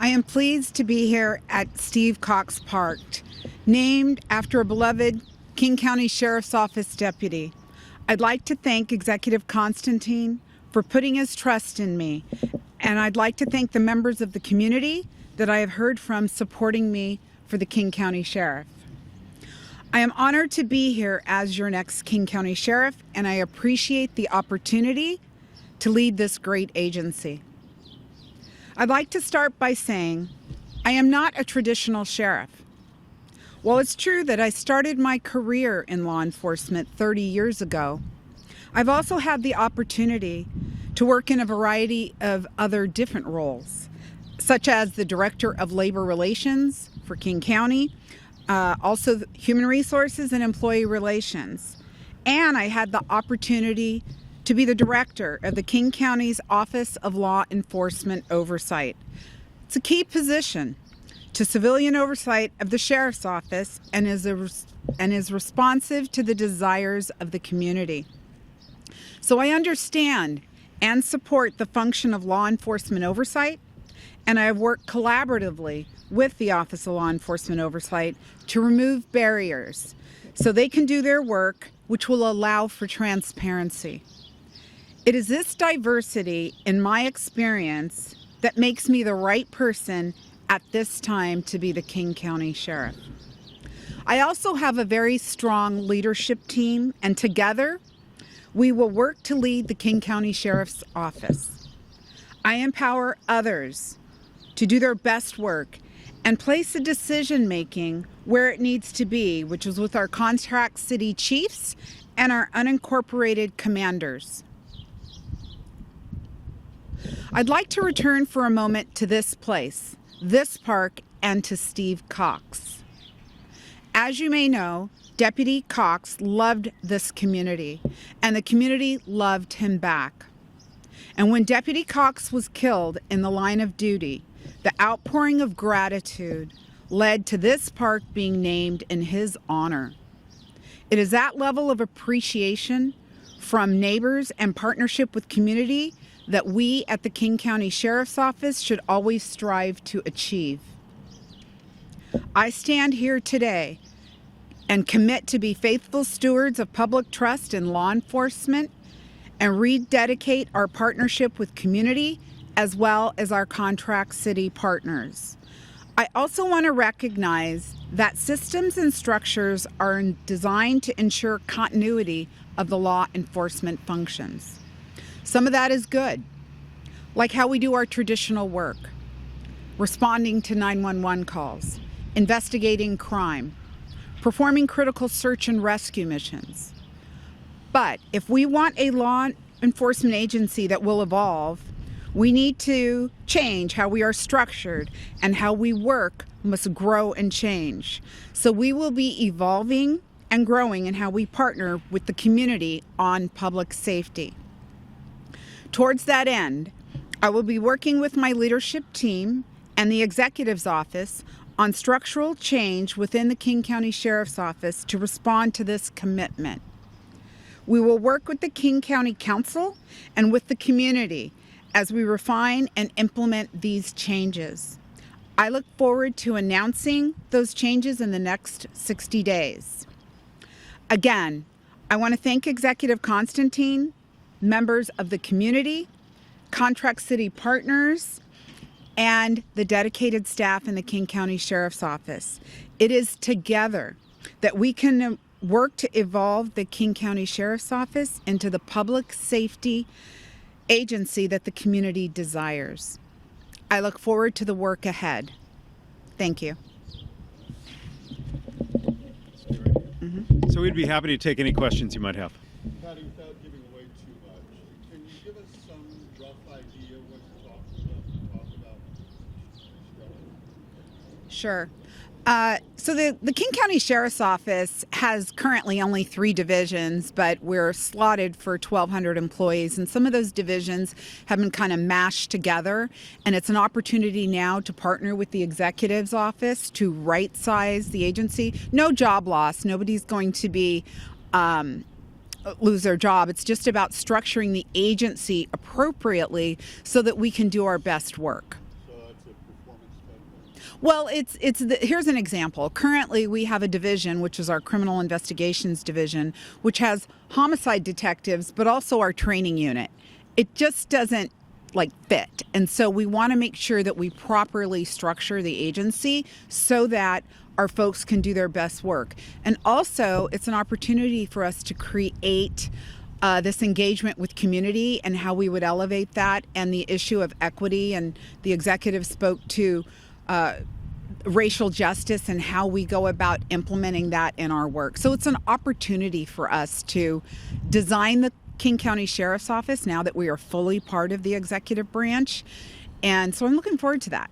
I am pleased to be here at Steve Cox Park, named after a beloved King County Sheriff's Office deputy. I'd like to thank Executive Constantine for putting his trust in me, and I'd like to thank the members of the community that I have heard from supporting me for the King County Sheriff. I am honored to be here as your next King County Sheriff, and I appreciate the opportunity to lead this great agency. I'd like to start by saying I am not a traditional sheriff. While it's true that I started my career in law enforcement 30 years ago, I've also had the opportunity to work in a variety of other different roles, such as the Director of Labor Relations for King County, also Human Resources and Employee Relations. And I had the opportunity to be the director of the King County's Office of Law Enforcement Oversight. It's a key position to civilian oversight of the Sheriff's Office and is responsive to the desires of the community. So I understand and support the function of law enforcement oversight, and I have worked collaboratively with the Office of Law Enforcement Oversight to remove barriers so they can do their work, which will allow for transparency. It is this diversity, in my experience, that makes me the right person at this time to be the King County Sheriff. I also have a very strong leadership team, and together we will work to lead the King County Sheriff's Office. I empower others to do their best work and place the decision-making where it needs to be, which is with our contract city chiefs and our unincorporated commanders. I'd like to return for a moment to this place, this park, and to Steve Cox. As you may know, Deputy Cox loved this community, and the community loved him back. And when Deputy Cox was killed in the line of duty, the outpouring of gratitude led to this park being named in his honor. It is that level of appreciation from neighbors and partnership with community that we at the King County Sheriff's Office should always strive to achieve. I stand here today and commit to be faithful stewards of public trust in law enforcement and rededicate our partnership with community as well as our contract city partners. I also want to recognize that systems and structures are designed to ensure continuity of the law enforcement functions. Some of that is good, like how we do our traditional work, responding to 911 calls, investigating crime, performing critical search and rescue missions. But if we want a law enforcement agency that will evolve, we need to change how we are structured, and how we work must grow and change. So we will be evolving and growing in how we partner with the community on public safety. Towards that end, I will be working with my leadership team and the Executive's Office on structural change within the King County Sheriff's Office to respond to this commitment. We will work with the King County Council and with the community as we refine and implement these changes. I look forward to announcing those changes in the next 60 days. Again, I want to thank Executive Constantine, members of the community, contract city partners, and the dedicated staff in the King County Sheriff's Office. It is together that we can work to evolve the King County Sheriff's Office into the public safety agency that the community desires. I look forward to the work ahead. Thank you. So we'd be happy to take any questions you might have. Patti, without giving away too much, can you give us some rough idea what you're talking about? Sure. So the King County Sheriff's Office has currently only 3 divisions, but we're slotted for 1,200 employees, and some of those divisions have been kind of mashed together, and it's an opportunity now to partner with the Executive's Office to right-size the agency. No job loss. Nobody's going to be lose their job. It's just about structuring the agency appropriately so that we can do our best work. So it's a performance-based Well, here's an example. Currently, we have a division, which is our criminal investigations division, which has homicide detectives, but also our training unit. It just doesn't fit. And so we want to make sure that we properly structure the agency so that our folks can do their best work. And also, it's an opportunity for us to create this engagement with community and how we would elevate that, and the issue of equity. And the executive spoke to racial justice and how we go about implementing that in our work. So it's an opportunity for us to design the King County Sheriff's Office now that we are fully part of the executive branch. And so I'm looking forward to that.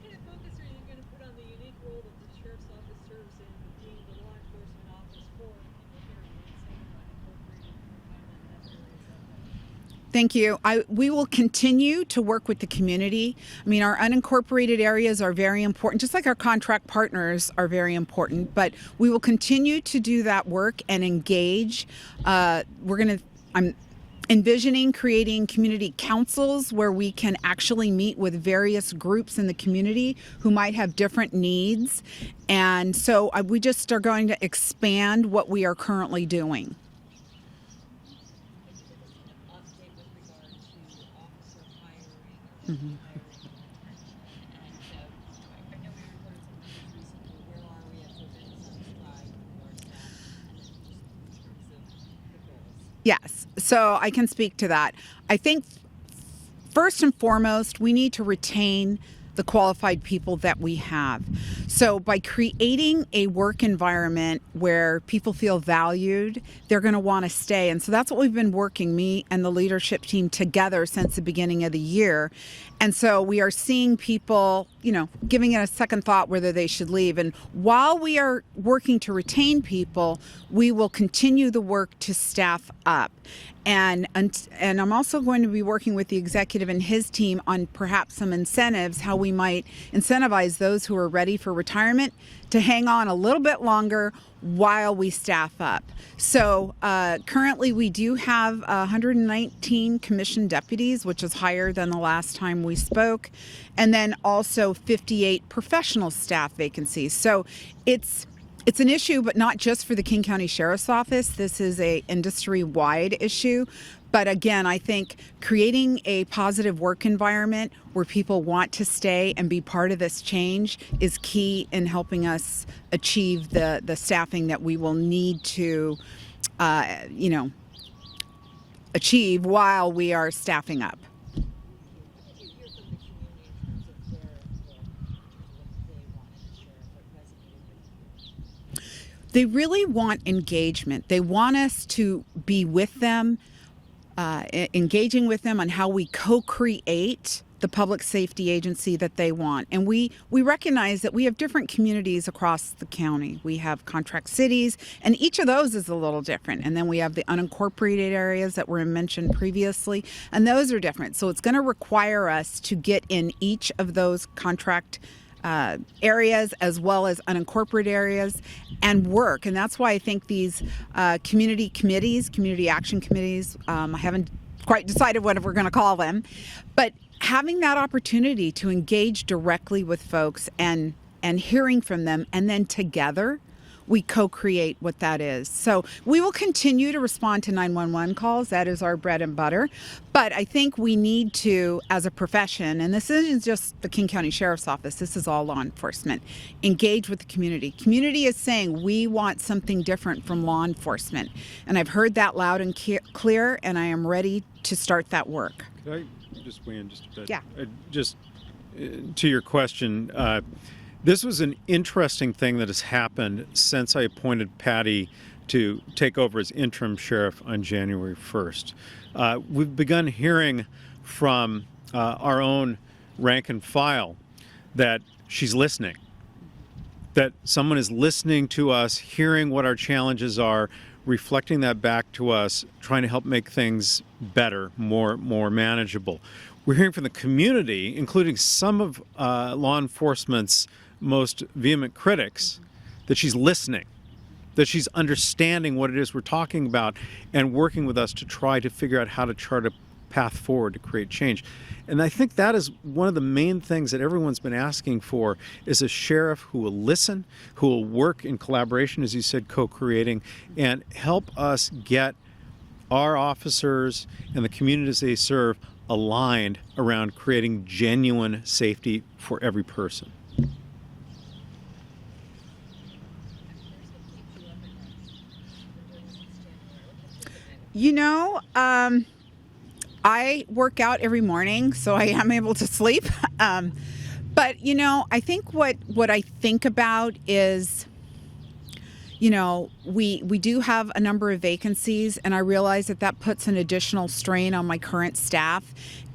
What kind of focus are you going to put on the unique role that the Sheriff's Office serves in being the law enforcement office for people here in the unincorporated environment areas of Thank you. We will continue to work with the community. I mean, our unincorporated areas are very important, just like our contract partners are very important, but we will continue to do that work and engage. I'm envisioning creating community councils where we can actually meet with various groups in the community who might have different needs. And so we just are going to expand what we are currently doing. Mm-hmm. Yes, so I can speak to that. I think first and foremost, we need to retain the qualified people that we have. So by creating a work environment where people feel valued, they're going to want to stay. And so that's what we've been working, me and the leadership team, together since the beginning of the year. And so we are seeing people, giving it a second thought whether they should leave. And while we are working to retain people, we will continue the work to staff up. And I'm also going to be working with the executive and his team on perhaps some incentives, how we might incentivize those who are ready for retirement to hang on a little bit longer while we staff up. So currently we do have 119 commissioned deputies, which is higher than the last time we spoke, and then also 58 professional staff vacancies. So it's an issue, but not just for the King County Sheriff's Office. This is a industry-wide issue. But again, I think creating a positive work environment where people want to stay and be part of this change is key in helping us achieve the staffing that we will need to, achieve while we are staffing up. They really want engagement. They want us to be with them, engaging with them on how we co-create the public safety agency that they want. And we recognize that we have different communities across the county. We have contract cities, and each of those is a little different. And then we have the unincorporated areas that were mentioned previously, and those are different. So it's going to require us to get in each of those contract areas as well as unincorporated areas and work. And that's why I think these community committees, community action committees, I haven't quite decided what we're going to call them, but having that opportunity to engage directly with folks and hearing from them, and then together we co-create what that is. So we will continue to respond to 911 calls. That is our bread and butter. But I think we need to, as a profession, and this isn't just the King County Sheriff's Office, this is all law enforcement, engage with the community. Community is saying we want something different from law enforcement. And I've heard that loud and clear, and I am ready to start that work. Could I just weigh in just a bit? Yeah. Just to your question, this was an interesting thing that has happened since I appointed Patti to take over as interim sheriff on January 1st. We've begun hearing from our own rank and file that she's listening, that someone is listening to us, hearing what our challenges are, reflecting that back to us, trying to help make things better, more manageable. We're hearing from the community, including some of law enforcement's most vehement critics, that she's listening, that she's understanding what it is we're talking about and working with us to try to figure out how to chart a path forward to create change. And I think that is one of the main things that everyone's been asking for, is a sheriff who will listen, who will work in collaboration, as you said, co-creating, and help us get our officers and the communities they serve aligned around creating genuine safety for every person. You know, I work out every morning, so I am able to sleep. But, you know, I think what I think about is, you know, we do have a number of vacancies, and I realize that puts an additional strain on my current staff,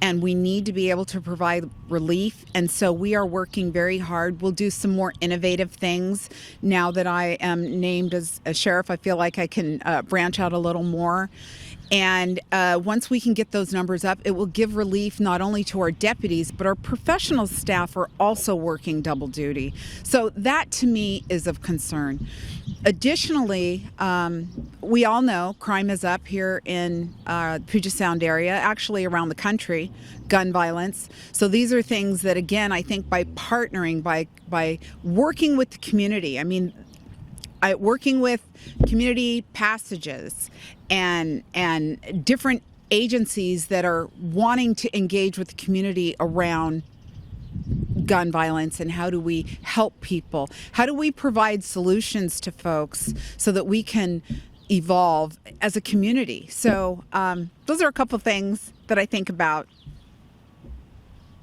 and we need to be able to provide relief. And so we are working very hard. We'll do some more innovative things now that I am named as a sheriff. I feel like I can branch out a little more. And once we can get those numbers up, it will give relief not only to our deputies, but our professional staff are also working double duty. So that to me is of concern. Additionally, we all know crime is up here in Puget Sound area, actually around the country, gun violence. So these are things that, again, I think by partnering, by working with the community, I mean, working with community passages and different agencies that are wanting to engage with the community around gun violence, and how do we help people? How do we provide solutions to folks so that we can evolve as a community? So those are a couple things that I think about